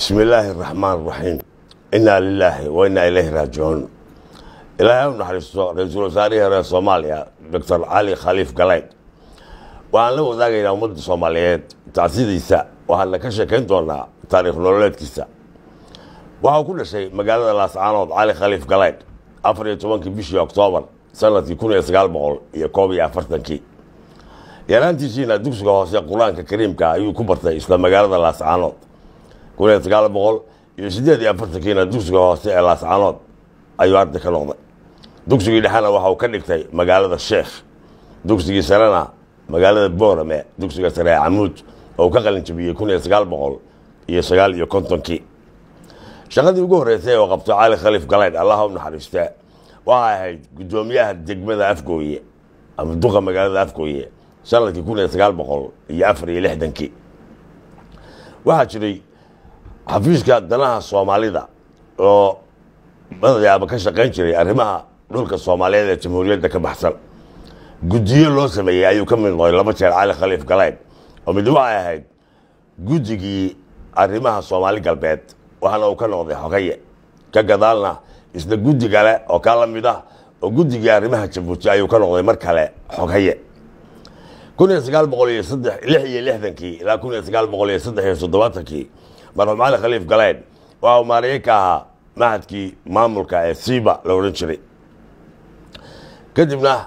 بسم الله الرحمن الرحيم إنا لله وإنا إليه راجعون. إلهي ونحرسه رئيس وزراء رئيس صوماليا دكتور علي خليف قليد وأنا لو ذاك إلى مدة الصوماليات تعسيديسا وهلا كشكين دونا تاريخ نولد كيسا وهو كل شيء مقالة الأسعانات علي خليف قليد أفريقيا توانكي بشي أكتوبر سنة يكون يسقال بقول يكوبي أفرتنكي yaraantiisiina dugsiga hoose quraanka kariimka ayuu ku bartay isla magaalada Laascaanood 1948 dugsiga hoose ee Laascaanood ayuu arday ka noqday dugsigii dhexana waxa uu ka dhigtay magaalada Sheekh dugsigii sarena magaalada Boorame dugsiga sare ee Camuud oo ka qalin jabiyay 1959 shaqadii ugu horeysay oo qabtay Cali Khaliif Galeyd Allahu naxariistay waxa ahayd gudoomiyaha degmada Afgooye ama duqa magaalada Afgooye sanadkii 1964 waxaa jiray xafiiska danaha Soomaalida oo madaxda ka shaqeyn jiray arrimaha dhulka Soomaaliyeed ee Jamhuuriyadda ka baxsan gudiyo loo sameeyay ayuu ka mid noqday laba jeer Cali Khaliif Galeyd oo mid waxay ahayd gudigii arrimaha Soomaali galbeed waxaana uu ka noqday xogaye ka gadaalna isla gudi kale oo kala mid ah oo gudigii arrimaha Jabuuti ayuu ka noqday mar kale xogaye 1963 ilaa 1973 marxuum Cali Khaliif Galeyd waa uu maareeyay ka ahaa mahadkii maamulka ee Siiba la oran jiray kadibna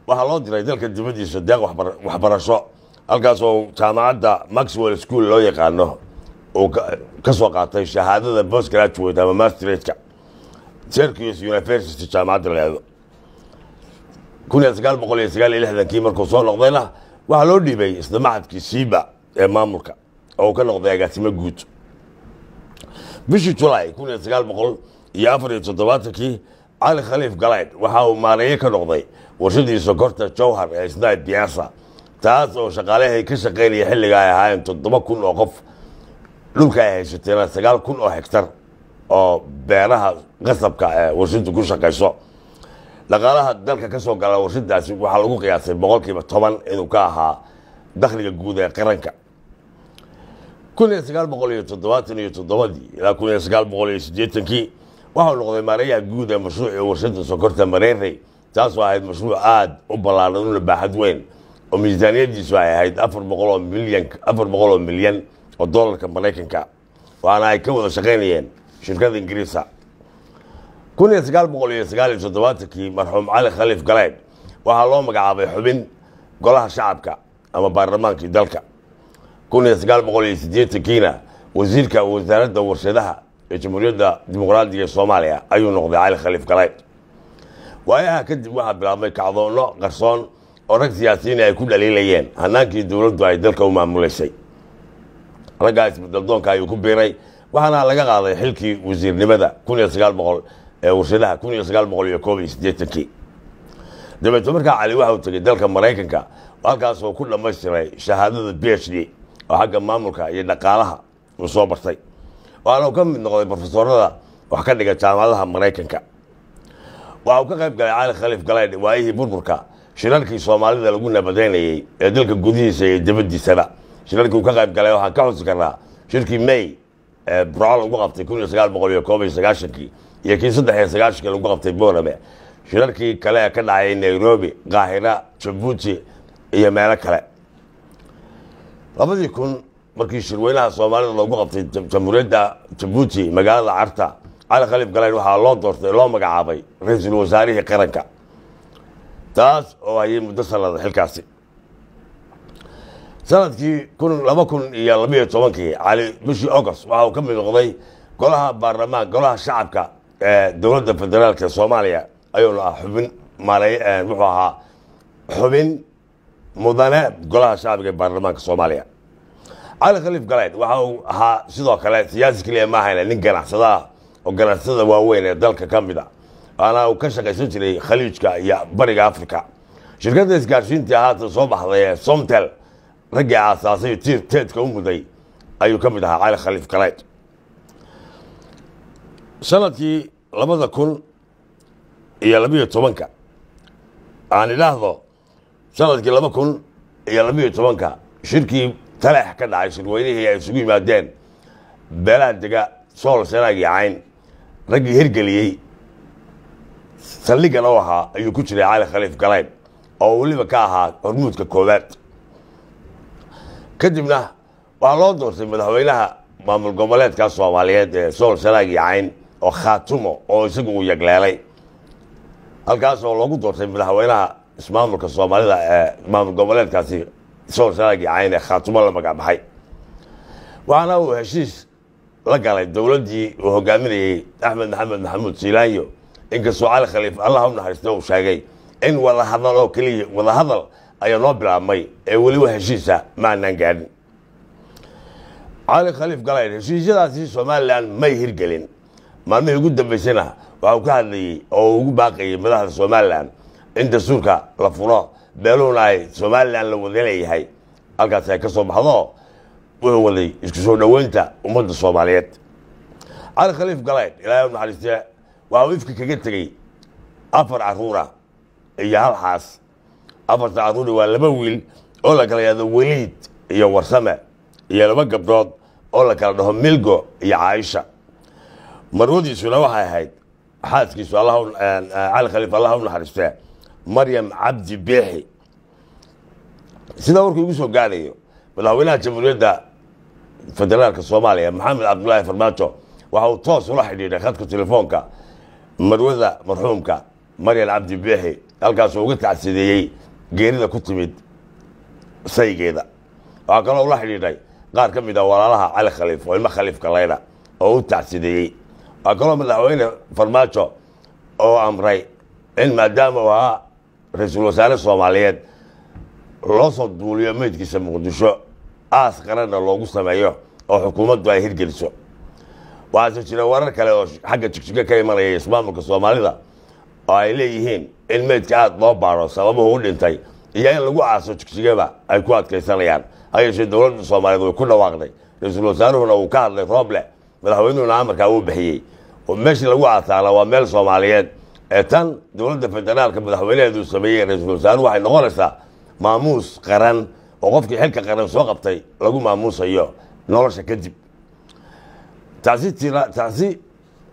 waxaa loo diray dalka dibadiisa deeq waxbarasho halkaas oo jaamacadda Maxwell School loo yaqaano oo ka soo qaatay shahaadada postgraduate ama masterate-ka Syracuse University jaamacadda leedo 1969 markuu soo noqdayna waxa loo dhiibay isla mahadkii Siiba ee maamulka oo ka noqday agaasimo guud bishii July 1974 Cali Khaliif Galeyd waxa uu maareeyay ka noqday warshadii sokorta Jowhar ee Isnaad Biyaasa taas oo shaqaalaha ka shaqeynaya xilliga ay ahaayeen 7,000 oo qof dhulka ay haysateen 9,000 oo hektar oo beeraha qasabka ee warshadu ku shaqeyso dhaqaalaha dalka ka soo gala warshadaasi waxa lagu qiyaasay 10% inuu ka ahaa dakhliga guud ee qaranka 1977 ilaa 1980 waxa uu noqday maareeyaha guud ee mashruuca warshada sokorta Mareerey taas oo ahayd mashruuc aad u ballaaran oo baaxad weyn oo miisaaniyadiisu ay ahayd 400 milyan oo dollarka Mareykanka waxaana ay ka wada shaqeynayeen shirkadda Ingiriiska 1979 marxuum Cali Khaliif Galeyd waxaa loo magacaabay xubin golaha shacabka ama baarlamaankii dalka 1980 wasiirka wasaaradda warshadaha ee Jamhuuriyadda Dimuqraadiga ee Soomaaliya ayuu noqday Cali Khaliif Galeyd waayaha kadib waxaa bilaabmay kacdoono qarsoon oo rag siyaasiyiin ay ku dhaliilayeen hanaankii dowladdu ay dalka u maamuleysay raggaas daldoonka ayuu ku biiray waxaana laga qaaday xilkii wasiirnimada 1900 ee warshadaha 1981 dabeetana markaa Cali waxa uu tagay dalka Mareykanka halkaas oo ku dhammaystiray shahaadada PhD oo xagga maamulka iyo dhaqaalaha uu soo bartay waana ka mid noqday professorada wax ka dhiga jaamacadaha Mareykanka waxa uu ka qayb galay Cali Khaliif Galeyd waayihii burburka shirarkii Soomaalida lagu nabadeynayay ee dalka gudihiisa iyo dibadiisaba shirarkii uu ka qayb galay waxaan ka xusi karnaa shirkii May ee Burco lagu qabtay 1991 iyo kii 1993 lagu qabtay Boorame shirarkii kale ee ka dhacay Nairobi Qaahira Djibouti iyo meelo kale 2000 markii shirweynaha Soomaalida lagu qabtay Jamhuuriyadda Djibouti magaalada Carta Cali Khaliif Galeyd waxaa loo doortay loo magacaabay ra'iisul wasaarihii qaranka taas oo ay muddo sanad xilkaasi sanadkii 2012 Cali bishii August waxa uu ka mid noqday golaha baarlamaanka golaha shacabka ee dowladda federaalka ee Soomaaliya ayuu ahaa xubin maareey wuxuu ahaa xubin mudane golaha shacabka ee baarlamaanka Soomaaliya Cali Khaliif Galeyd waxa uu ahaa sidoo kale siyaasi kaliya ma ahayn nin ganacsada oo ganacsada waaweyn ee dalka ka mid ah ana uu ka shaqaysan jiray Khaliijka iyo Bariga Afrika shirkadda isgaarsiinta haatan soo baxday ee Somtel ragii aasaasay teedka u muday ayuu ka mid ahaa Cali Khaliif Galeyd sanadkii 2012 aan ilaahdo sanadkii 2012 shirkii talax ka dhacay shirweynihii ay isugu yimaadeen beelaha dega sool sanaag iyo cayn raggii hirgeliyey saldhigana u ahaa ayuu ku jiray cali khaliif galayd oo weliba ka ahaa hormuudka koowaad kadibna waxaa loo doortay madaxweynaha maamul goboleedka Soomaaliyeed ee sool sanaag iyo cayn oo khaatumo oo isagu uu yagleelay halkaas oo lagu doortay madaxweynaha ismaamulka Soomaalida ee maamul goboleedkaasi sool sanaag iyo cayn ee khaatumo la magac baxay waxaana uu heshiis la galay dowladdii uu hogaaminayay Axmed Maxamed Maxamuud Siilaanyo inkastoo cali khaliif allah u naxariisto uu sheegay in wada hadal oo kaliya wada hadal ayaa noo bilaabmay ee weliba heshiisa maanaan gaadhin cali khaliif galayd heshiisyadaasi Somaliland may hirgelin maalmihii ugu dambaysana waxa uu ka hadlayay oo ugu baaqayay madaxda Somaliland in dastuurka la furo beeluhuna ay Somaliland la wada leeyahay halkaas ay ka soo baxdo wuxuu waday isku soo dhaweynta ummadda Soomaaliyeed cali khaliif galayd ilaahay u naxariistay waa ifka kaga tagay 4 caruura iyo hal xaas 4 caruur waa 2 wiil oo la kala yiraahdo Waliid iyo Warsame iyo 2 gabdhood oo la kala dhaho Milgo iyo Aisha marwadiisuna waxay ahayd xaaskiisu cali khaliif allah u naxariistay Maryam Cabdi Beexi sida warkii ugu soo gaarayo madaxweynaha jamhuuriyadda federaalka Soomaaliya Maxamed Cabdullaahi Farmaajo waxa uu toos ula xidhiidhay khadka telefoonka marwada marxuumka Maryam Cabdi Beexi halkaas uu uga tacsideeyay geerida ku timid saygeeda waxa kale oo ula xidhiidhay qaar ka mid ah walaalaha cali khaliif oo ilma khaliif galayda oo u tacsideeyay waxa kale oo madaxweyne Farmaajo oo amray in maadaama waa ra'iisul wasaare Soomaaliyeed loo soo duuliyo meydkiisa Muqdisho aas qaranna loogu sameeyo oo xukuumaddu ay hirgeliso waxaa jira warar kale oo xagga jigjiga ka imanaya ismaamulka Soomaalida oo ay leeyihiin in meydka aad loo baaro sababuhu u dhintay iyo in lagu aaso jigjigaba ay ku adkaysanayaan hay'adda dowladda Soomaaliyeed way ku dhawaaqday ra'iisul wasaaruhuna uu ka hadlay Rooble madaxweynuhuna amarka uu bixiyay oo meesha lagu aasaala waa meel Soomaaliyeed ee tan dowladda federaalka madaxweynaheedu sameeyay ra'iisul wasaaruhu waxay noqonaysaa maamuus qaran oo qofkii xilka qaran soo qabtay lagu maamuusayo nolosha kadib taasi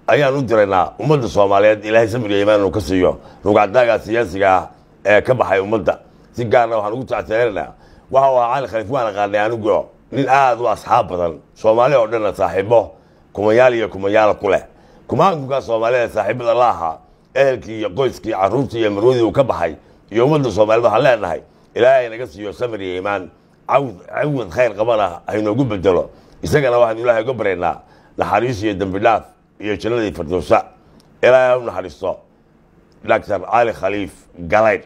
ayaan u diraynaa ummadda Soomaaliyeed ilaahay samir iyo iimaan uu ka siiyo rugcadaaga siyaasiga ee ka baxay ummadda si gaarna waxaan ugu tacsiyeynaa waxa uu cali khaliif waan aqaanay anigu nin aad u asxaab badan Soomaali oo dhan saaxiibo kumayaal ku leh kumaanka Soomaaliyeed saaxiibada la ahaa ehelkii iyo qoyskii carruurtii iyo marwadii uu ka baxay iyo ummadda Soomaaliyeed waxaan leenahay ilaahay naga siiyo samir iyo iimaan cawd khayr qabana aynoogu bedelo isagana waxaan ilaahay uga bareenaa naxariis iyo dambi dhaaf iyo jannadii firdawsa ilaahay u naxariisto Dr. cali khaliif galayd